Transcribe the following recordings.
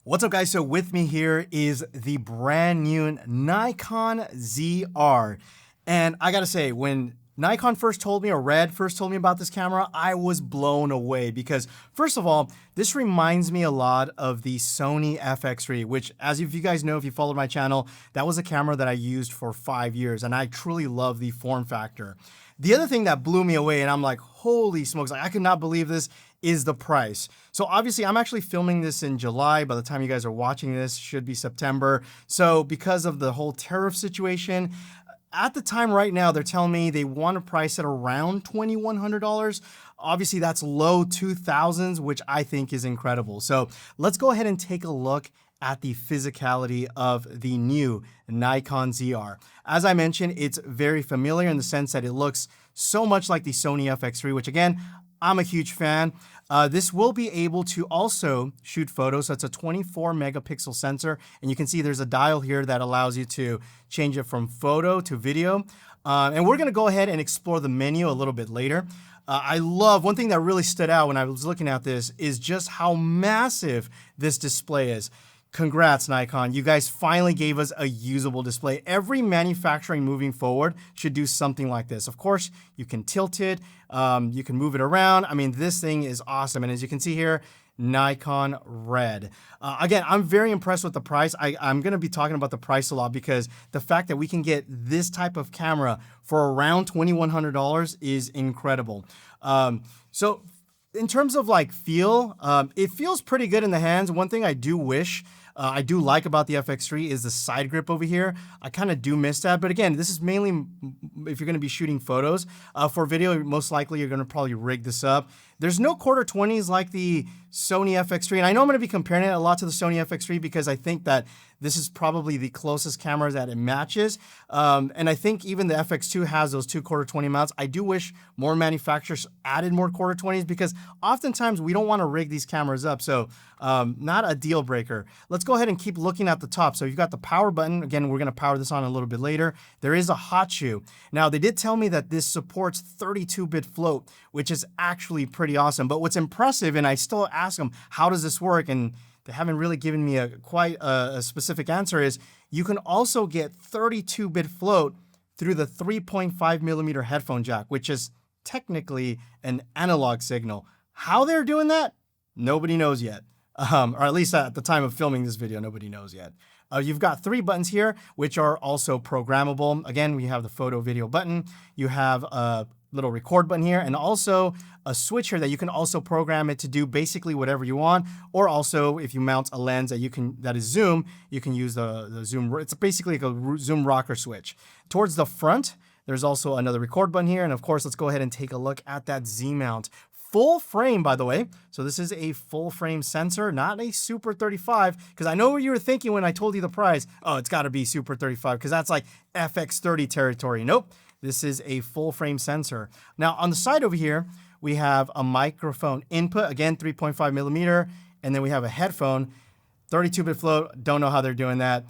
What's up guys, so with me here is the brand new Nikon ZR. And I gotta say, when Nikon first told me, or Red first told me about this camera, I was blown away because first of all, this reminds me a lot of the Sony FX2, which as if you guys know, if you followed my channel, that was a camera that I used for 5 years and I truly love the form factor. The other thing that blew me away and I'm like, holy smokes, like, I could not believe this, is the price. So obviously I'm actually filming this in July. By the time you guys are watching this, should be September. So because of the whole tariff situation, at the time right now, they're telling me they want to price it around $2,100. Obviously that's low 2000s, which I think is incredible. So let's go ahead and take a look at the physicality of the new Nikon ZR. As I mentioned, it's very familiar in the sense that it looks so much like the Sony FX2, which again, I'm a huge fan. This will be able to also shoot photos. So it's a 24 megapixel sensor. And you can see there's a dial here that allows you to change it from photo to video. And we're gonna go ahead and explore the menu a little bit later. I love, one thing that really stood out when I was looking at this is just how massive this display is. Congrats, Nikon. You guys finally gave us a usable display. Every manufacturing moving forward should do something like this. Of course, you can tilt it, you can move it around. I mean, this thing is awesome. And as you can see here, Nikon Red. Again, I'm very impressed with the price. I'm going to be talking about the price a lot because the fact that we can get this type of camera for around $2,100 is incredible. So in terms of like feel, it feels pretty good in the hands. One thing I do wish, I do like about the FX2 is the side grip over here. I kind of do miss that, but again, this is mainly if you're going to be shooting photos. For video, most likely you're going to probably rig this up. There's no quarter 20s like the Sony FX2, and I know I'm going to be comparing it a lot to the Sony FX2 because I think that this is probably the closest camera that it matches. And I think even the FX2 has those 2 quarter 20 mounts. I do wish more manufacturers added more quarter 20s because oftentimes we don't want to rig these cameras up. So not a deal breaker. Let's go ahead and keep looking at the top. So you've got the power button. Again, we're going to power this on a little bit later. There is a hot shoe. Now they did tell me that this supports 32-bit float, which is actually pretty awesome. But what's impressive, and I still ask them, how does this work? And they haven't really given me quite a specific answer, is you can also get 32-bit float through the 3.5 millimeter headphone jack, which is technically an analog signal. How they're doing that, nobody knows yet. Or at least at the time of filming this video, nobody knows yet. You've got 3 buttons here, which are also programmable. Again, we have the photo video button. You have a little record button here, and also a switch here that you can also program it to do basically whatever you want. Or also, if you mount a lens that is zoom, you can use the zoom. It's basically like a zoom rocker switch. Towards the front, there's also another record button here, and of course, let's go ahead and take a look at that Z mount. Full frame, by the way. So this is a full frame sensor, not a Super 35, because I know what you were thinking when I told you the price. Oh, it's got to be Super 35, because that's like FX30 territory. Nope, this is a full frame sensor. Now on the side over here, we have a microphone input, again, 3.5 millimeter, and then we have a headphone, 32-bit float. Don't know how they're doing that.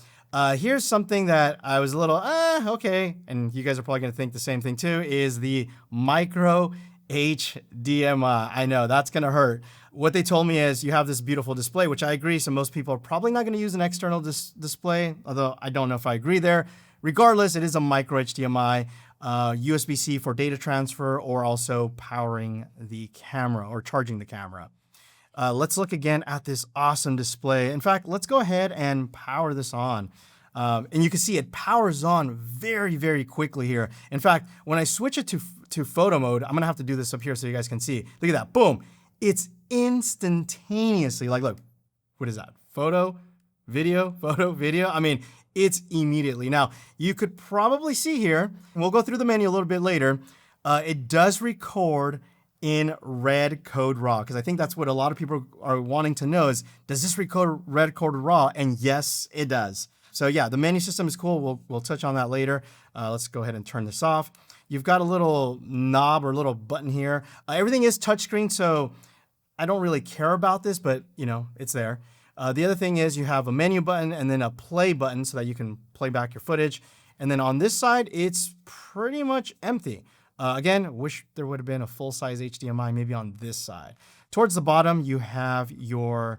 Here's something that I was a little, okay, and you guys are probably going to think the same thing too, is the micro HDMI. I know that's gonna hurt. What they told me is you have this beautiful display, which I agree. So most people are probably not gonna use an external display, although I don't know if I agree there. Regardless, it is a micro HDMI, USB-C for data transfer, or also powering the camera or charging the camera. Let's look again at this awesome display. In fact, let's go ahead and power this on. And you can see it powers on very, very quickly here. In fact, when I switch it to photo mode, I'm gonna have to do this up here so you guys can see. Look at that, boom. It's instantaneously, like, look, what is that? Photo, video. I mean, it's immediately. Now, you could probably see here, and we'll go through the menu a little bit later, it does record in Redcode RAW, because I think that's what a lot of people are wanting to know is, does this record Redcode RAW? And yes, it does. So yeah, the menu system is cool. We'll touch on that later. Let's go ahead and turn this off. You've got a little knob or little button here. Everything is touchscreen, so I don't really care about this, but you know, it's there. The other thing is you have a menu button and then a play button so that you can play back your footage. And then on this side, it's pretty much empty. Again, wish there would have been a full-size HDMI maybe on this side. Towards the bottom, you have your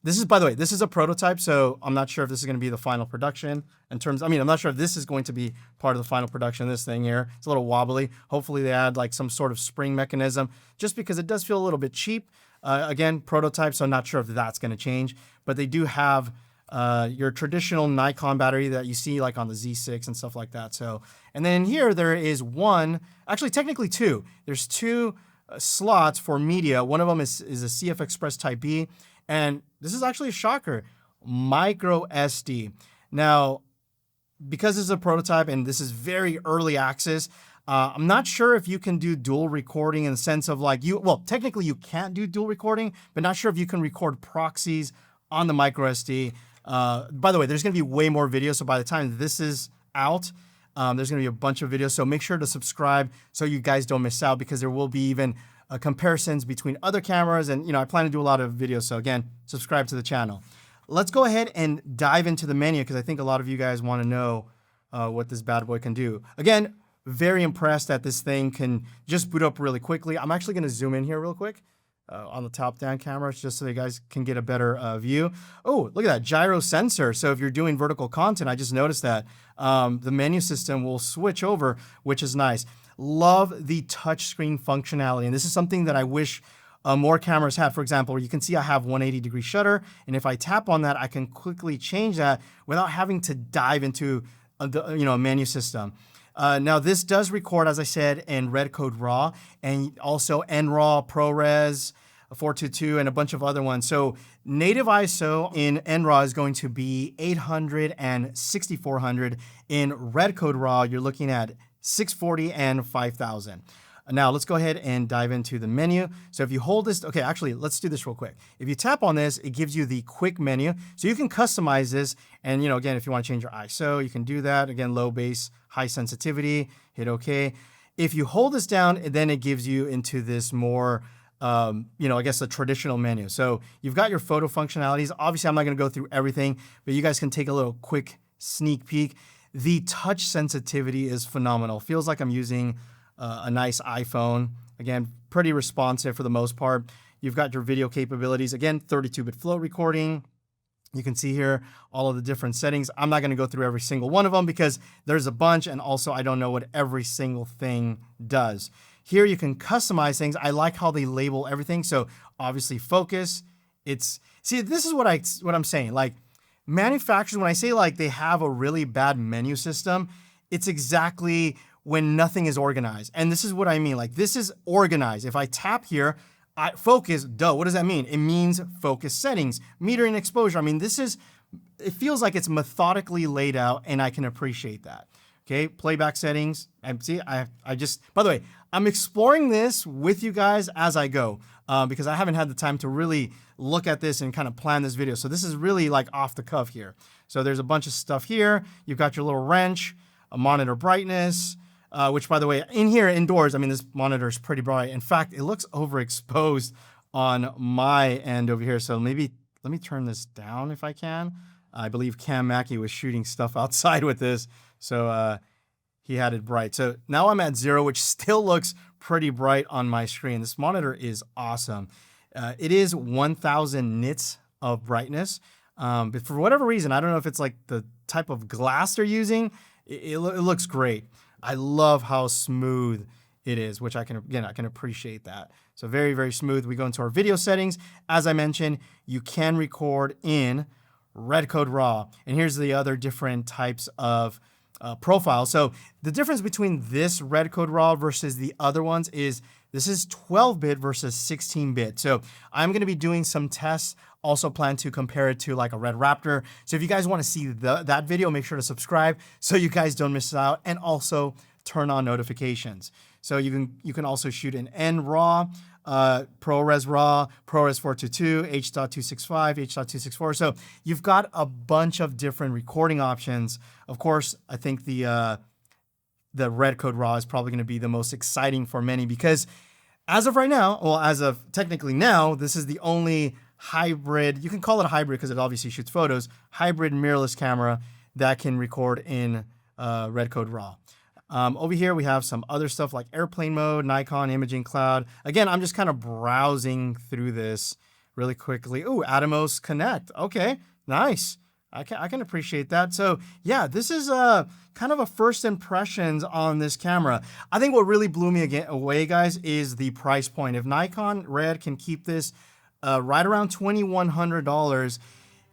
This is, by the way, this is a prototype, so I'm not sure if this is going to be the final production in terms, I mean, I'm not sure if this is going to be part of the final production of this thing here. It's a little wobbly. Hopefully they add like some sort of spring mechanism, just because it does feel a little bit cheap. Again, prototype, so I'm not sure if that's going to change, but they do have your traditional Nikon battery that you see like on the Z6 and stuff like that. So, and then here there is one, actually technically two. There's two slots for media. One of them is a CF Express Type B, and this is actually a shocker, micro SD. Now, because this is a prototype and this is very early access, I'm not sure if you can do dual recording in the sense of like well, technically you can't do dual recording, but not sure if you can record proxies on the micro SD. By the way, there's going to be way more videos, so by the time this is out, there's going to be a bunch of videos, so make sure to subscribe so you guys don't miss out, because there will be even comparisons between other cameras, and I plan to do a lot of videos, so again, subscribe to the channel. Let's go ahead and dive into the menu, because I think a lot of you guys want to know what this bad boy can do. Again, very impressed that this thing can just boot up really quickly. I'm actually going to zoom in here real quick on the top-down camera, just so you guys can get a better view. Oh, look at that, gyro sensor. So if you're doing vertical content, I just noticed that the menu system will switch over, which is nice. Love the touchscreen functionality, and this is something that I wish more cameras had. For example, you can see I have 180-degree shutter, and if I tap on that, I can quickly change that without having to dive into a menu system. Now, this does record, as I said, in Redcode RAW, and also NRAW, ProRes, 422, and a bunch of other ones. So native ISO in NRAW is going to be 800 and 6400. In Redcode RAW, you're looking at 640 and 5000. Now let's go ahead and dive into the menu. So if you hold this, okay, actually, let's do this real quick. If you tap on this, it gives you the quick menu. So you can customize this. And again, if you want to change your ISO, you can do that. Again, low base, high sensitivity, hit OK. If you hold this down, then it gives you into this more, I guess the traditional menu. So you've got your photo functionalities. Obviously, I'm not going to go through everything, but you guys can take a little quick sneak peek. The touch sensitivity is phenomenal. Feels like I'm using a nice iPhone. Again, pretty responsive for the most part. You've got your video capabilities. Again, 32-bit float recording. You can see here all of the different settings. I'm not going to go through every single one of them because there's a bunch, and also I don't know what every single thing does. Here you can customize things. I like how they label everything. So obviously focus. See, this is what I'm saying. Like, manufacturers, when I say like they have a really bad menu system, it's exactly when nothing is organized. And this is what I mean. Like, this is organized. If I tap here, focus, what does that mean? It means focus settings, metering exposure. I mean, it feels like it's methodically laid out, and I can appreciate that. Okay, playback settings. And see, by the way, I'm exploring this with you guys as I go because I haven't had the time to really look at this and kind of plan this video. So this is really like off the cuff here. So there's a bunch of stuff here. You've got your little wrench, a monitor brightness, which, by the way, in here indoors, I mean, this monitor is pretty bright. In fact, it looks overexposed on my end over here. So maybe let me turn this down if I can. I believe Cam Mackey was shooting stuff outside with this. So he had it bright. So now I'm at 0, which still looks pretty bright on my screen. This monitor is awesome. It is 1000 nits of brightness. But for whatever reason, I don't know if it's like the type of glass they're using. It looks great. I love how smooth it is, which I can appreciate that. So very, very smooth. We go into our video settings. As I mentioned, you can record in Redcode RAW. And here's the other different types of profiles. So the difference between this Redcode RAW versus the other ones is this is 12-bit versus 16-bit. So I'm going to be doing some tests. Also plan to compare it to like a Red Raptor. So if you guys want to see that video, make sure to subscribe so you guys don't miss out, and also turn on notifications. So you can also shoot in NRAW, ProRes RAW, ProRes 422, H.265, H.264. So you've got a bunch of different recording options. Of course, I think the Redcode RAW is probably going to be the most exciting for many because as of right now, well, as of technically now, this is the only hybrid, you can call it a hybrid because it obviously shoots photos, hybrid mirrorless camera that can record in Redcode RAW. Over here, we have some other stuff like airplane mode, Nikon imaging cloud. Again, I'm just kind of browsing through this really quickly. Ooh, Atomos Connect. Okay, nice. I can appreciate that. So yeah, this is kind of a first impressions on this camera. I think what really blew me away, guys, is the price point. If Nikon Red can keep this right around $2,100,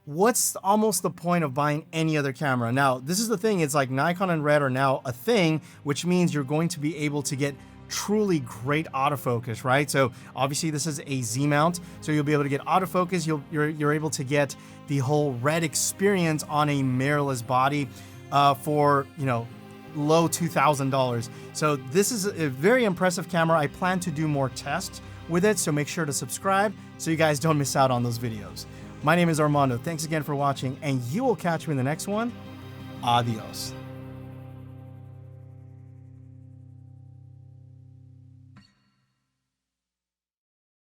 what's almost the point of buying any other camera? Now, this is the thing. It's like Nikon and Red are now a thing, which means you're going to be able to get truly great autofocus, right? So obviously this is a Z mount, so you'll be able to get autofocus. You're able to get the whole Red experience on a mirrorless body for, you know, low $2,000. So this is a very impressive camera. I plan to do more tests with it, so make sure to subscribe so you guys don't miss out on those videos. My name is Armando. Thanks again for watching, and you will catch me in the next one. Adios.